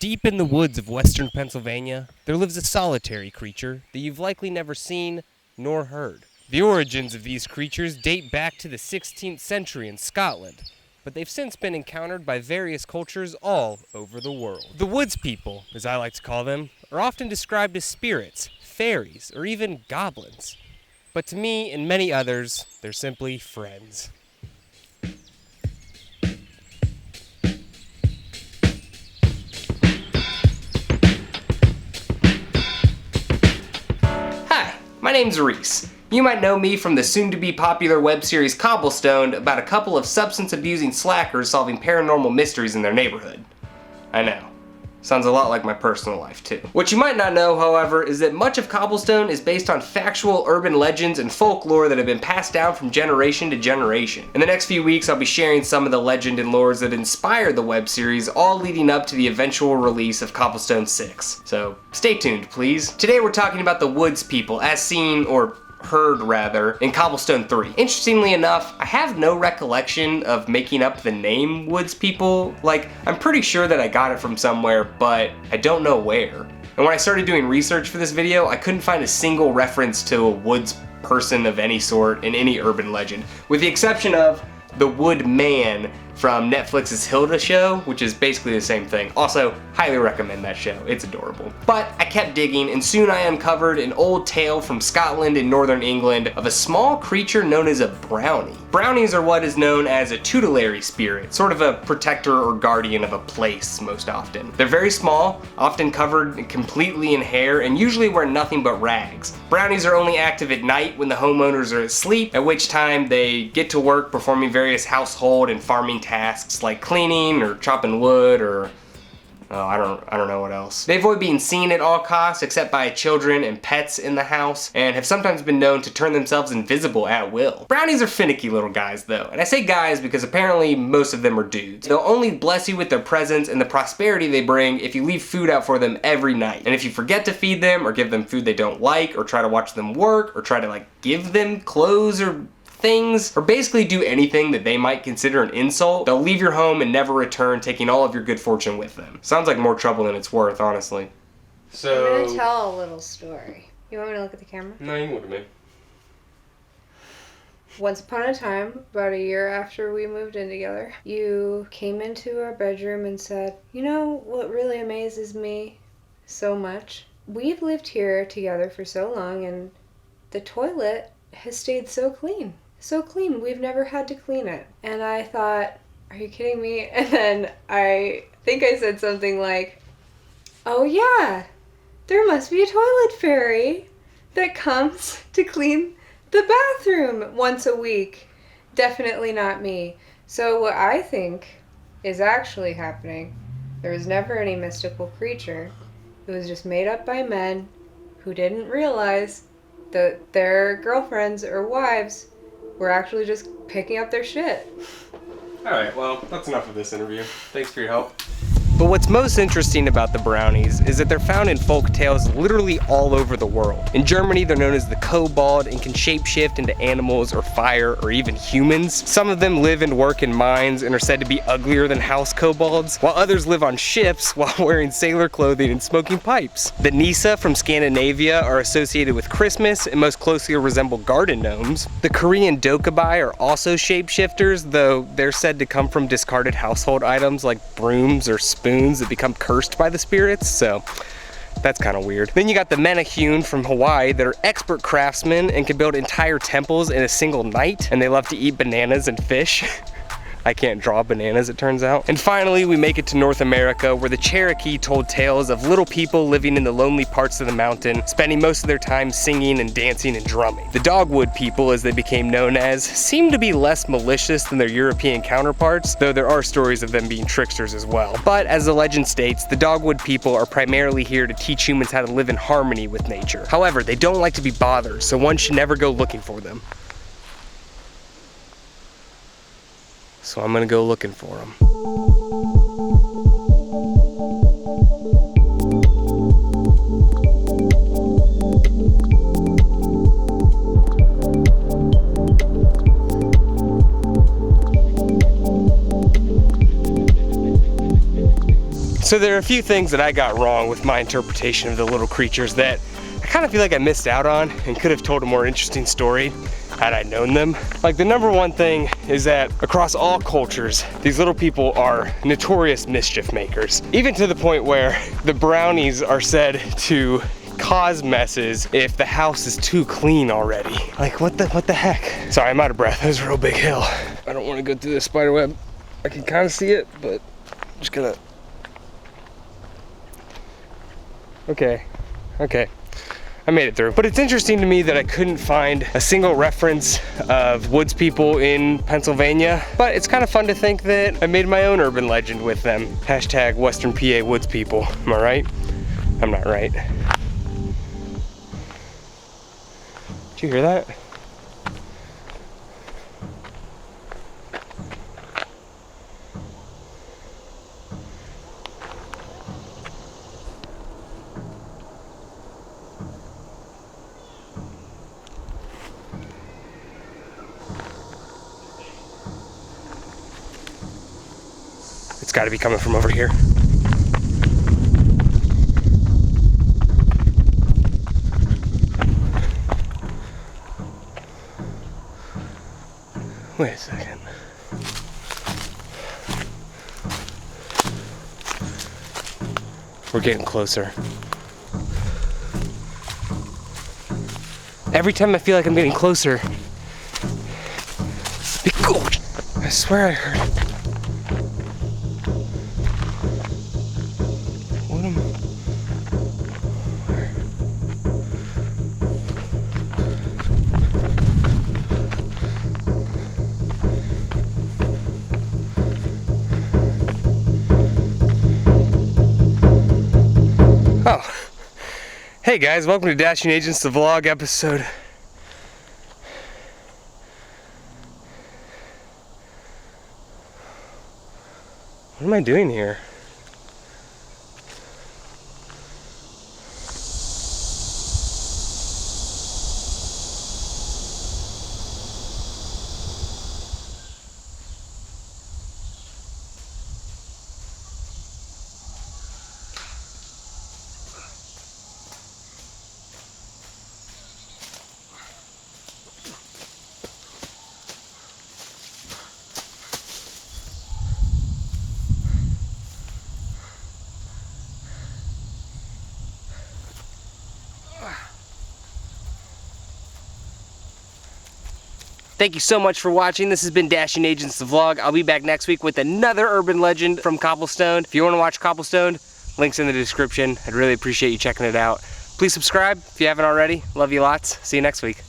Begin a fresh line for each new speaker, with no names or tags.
Deep in the woods of western Pennsylvania, there lives a solitary creature that you've likely never seen nor heard. The origins of these creatures date back to the 16th century in Scotland, but they've since been encountered by various cultures all over the world. The Woodspeople, as I like to call them, are often described as spirits, fairies, or even goblins. But to me and many others, they're simply friends. Hi, my name's Reese. You might know me from the soon-to-be popular web series Cobblestone, about a couple of substance-abusing slackers solving paranormal mysteries in their neighborhood. I know. Sounds a lot like my personal life, too. What you might not know, however, is that much of Cobblestone is based on factual urban legends and folklore that have been passed down from generation to generation. In the next few weeks, I'll be sharing some of the legend and lores that inspired the web series, all leading up to the eventual release of Cobblestone 6. So, stay tuned, please. Today we're talking about the Woodspeople, as seen, or heard rather, in Cobblestone 3. Interestingly enough, I have no recollection of making up the name Woodspeople. Like, I'm pretty sure that I got it from somewhere, but I don't know where. And when I started doing research for this video, I couldn't find a single reference to a woods person of any sort in any urban legend, with the exception of the Woodman from Netflix's Hilda show, which is basically the same thing. Also, highly recommend that show, it's adorable. But I kept digging, and soon I uncovered an old tale from Scotland and northern England of a small creature known as a brownie. Brownies are what is known as a tutelary spirit, sort of a protector or guardian of a place most often. They're very small, often covered completely in hair, and usually wear nothing but rags. Brownies are only active at night when the homeowners are asleep, at which time they get to work performing various household and farming tasks like cleaning or chopping wood or I don't know what else. They avoid being seen at all costs except by children and pets in the house, and have sometimes been known to turn themselves invisible at will. Brownies are finicky little guys though, and I say guys because apparently most of them are dudes. They'll only bless you with their presence and the prosperity they bring if you leave food out for them every night. And if you forget to feed them or give them food they don't like, or try to watch them work, or try to give them clothes or things, or basically do anything that they might consider an insult, they'll leave your home and never return, taking all of your good fortune with them. Sounds like more trouble than it's worth, honestly. So
I'm gonna tell a little story. You want me to look at the camera?
No, you can look at me.
Once upon a time, about a year after we moved in together, you came into our bedroom and said, "You know what really amazes me so much? We've lived here together for so long, and the toilet has stayed so clean. So clean, we've never had to clean it." And I thought, are you kidding me? And then I think I said something like, "Oh yeah, there must be a toilet fairy that comes to clean the bathroom once a week. Definitely not me." So what I think is actually happening, there was never any mystical creature. It was just made up by men who didn't realize that their girlfriends or wives were actually just picking up their shit.
Alright, well, that's enough of this interview. Thanks for your help. But what's most interesting about the Brownies is that they're found in folk tales literally all over the world. In Germany, they're known as the Kobold and can shapeshift into animals or fire or even humans. Some of them live and work in mines and are said to be uglier than house kobolds, while others live on ships while wearing sailor clothing and smoking pipes. The Nisse from Scandinavia are associated with Christmas and most closely resemble garden gnomes. The Korean Dokabai are also shapeshifters, though they're said to come from discarded household items like brooms or spoons that become cursed by the spirits, so that's kind of weird. Then you got the Menehune from Hawaii that are expert craftsmen and can build entire temples in a single night, and they love to eat bananas and fish. I can't draw bananas, it turns out. And finally, we make it to North America, where the Cherokee told tales of little people living in the lonely parts of the mountain, spending most of their time singing and dancing and drumming. The Dogwood People, as they became known as, seem to be less malicious than their European counterparts, though there are stories of them being tricksters as well. But as the legend states, the Dogwood People are primarily here to teach humans how to live in harmony with nature. However, they don't like to be bothered, so one should never go looking for them. So I'm gonna go looking for them. So there are a few things that I got wrong with my interpretation of the little creatures that I kind of feel like I missed out on and could have told a more interesting story had I known them. Like, the number one thing is that across all cultures, these little people are notorious mischief makers. Even to the point where the Brownies are said to cause messes if the house is too clean already. Like, what the heck? Sorry, I'm out of breath. That was a real big hill. I don't want to go through this spider web. I can kind of see it, but I'm just gonna... Okay. I made it through. But it's interesting to me that I couldn't find a single reference of Woodspeople in Pennsylvania. But it's kind of fun to think that I made my own urban legend with them. Hashtag Western PA Woodspeople. Am I right? I'm not right. Did you hear that? It's got to be coming from over here. Wait a second. We're getting closer. Every time I feel like I'm getting closer, I swear I heard it. What am I? Oh. Hey guys, welcome to Dashing Agents, the vlog episode. What am I doing here? Thank you so much for watching. This has been Dashing Agents, the vlog. I'll be back next week with another urban legend from Cobblestone. If you want to watch Cobblestone, links in the description. I'd really appreciate you checking it out. Please subscribe if you haven't already. Love you lots. See you next week.